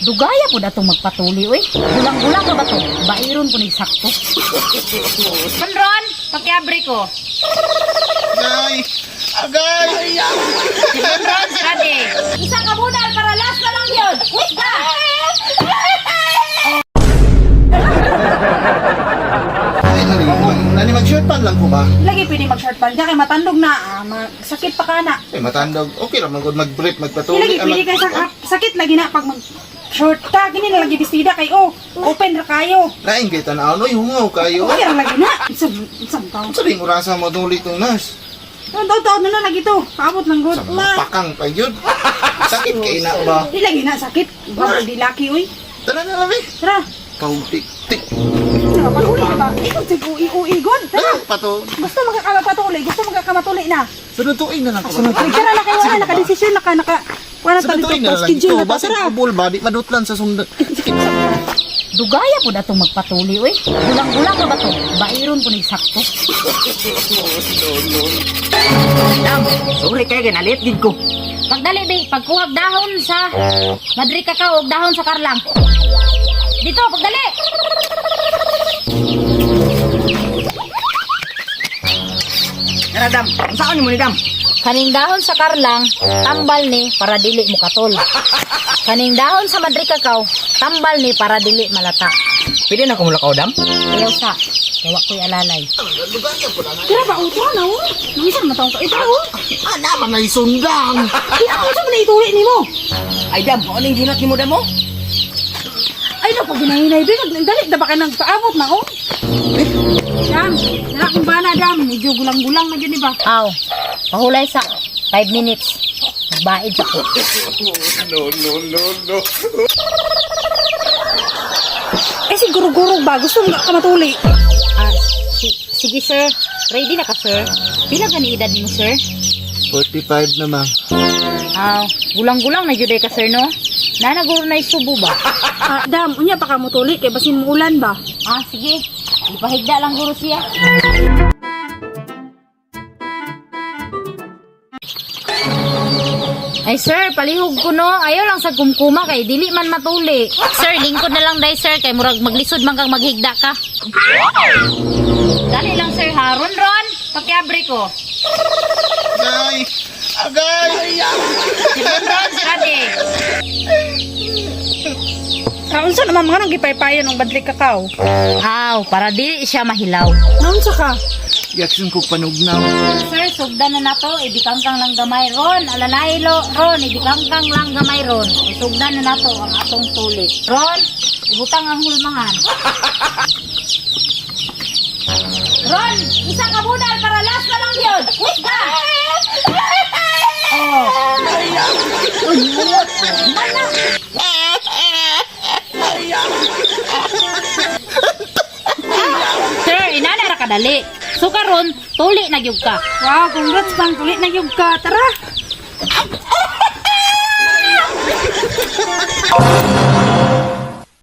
Dugaya po na itong magpatuli, uy. Gulang-gulang ka ba ito? Bairon po nagsakto. Ron, pakiabre ko. Agay! Agay! Ron, sirade. Isa ka muna, para last na lang yun. Wait ka! Nani mag-short pan lang ko ba? Lagi pwede mag-short pan. Kaya matandog na. Sakit pa ka na. Matandog. Okay lang mag-brief, Lagi magpatuloy. pwede kayo sakit lagi na pag short ka. Gini na lagi bestida kayo. Open ra kayo. Lain kay tanaw no, hungaw kayo. Okay ra lagi na. Isang taon. Sabi mo rasa mo tuloy itong nas. Taon na lagi to. Paabot ng good. Sa pakang pa yun. Sakit kay na ba? Di lagi na sakit. Bawal di laki uy. Tara na lang eh. Tara. Pautik-tik. Napatuli ka ba? Ikot sig ui god. Tara. Pato. Gusto magkakamatuloy. Gusto magkakamatuloy na. Sunod-tuin na lang ko. Tara na kayo. Naka-desisyon. Wala tayo Sunod-tuin na dito. lang Schedule ito. na to. Basta Tara. kubol ba? Di madutlan sa sundan. Dugaya po na itong magpatuli, uy. Gulang-gulang ka ba ito? Bairon po nagsakto. Dam, sorry kaya ganalit din ko. Pagdali, be. Pagkuhag dahon sa Madri Cacao, dahon sa Karlang. Dito, pagdali! Tara Dam, ang saan mo ni Dam? Kaning dahon sa Karlang, tambal ni para dili mo katol. Kaning dahon sa Madri Cacao, tambal ni para dili malata. Pwede na kumulakaw Dam? Ayaw sa, yawa ko'y alalay. Tara ba? Uto na oh. Nangisang na taong ka. Ito oh. Naman ay sundang. Ano mo na ituli ni mo? Ay Dam, ano yung ginat ni mo Dam mo? Ay, naku, ginahinay. Dali, da ba ka nagpaabot na, oh? Dam, nalakong ba na, Dam? Medyo gulang-gulang na yun, di ba? Aw, pahulay sa 5 minutes. Magbaid ako. No. Eh, siguro-guro ba? Gusto mo ka matuli? Sige, sir. Ready na ka, sir? Pila ka ni edad mo, sir? 45 naman. Aw, gulang-gulang na juday ka, sir, no? Nanaguro na isubo ba? Dam, unya pa ka matuli. Kaya basin mo ulan ba? Sige. Ipahigda lang guro siya. Ay sir, palihog ko no. Ayaw lang sa kumkuma kay dili man matuli. Sir, lingkod na lang day sir kay murag maglisod man kang maghigda ka. Dali lang sir ha. Ron, pakiabre ko. Agay! Agay! Ron, sirade. Unsa naman mga nang gipaypayan ng Badri Cacao? Aw, para dili siya mahilaw. Naunsa ka? Yaksin ko panugnaw. Sir, sugdan na nato. Ibikangkang lang gamay ron. Alanaylo, ron. Ibikangkang lang gamay ron. Sugdan na nato ang atong tulik. Ron, ibutang ang hulmangan. Ron, isa ka muna para last na lang yun. Wait ka! Sir, inana ra kadali. So karon, tuli na gyud ka. Wow, congrats bang tulit na yung ka. Tara!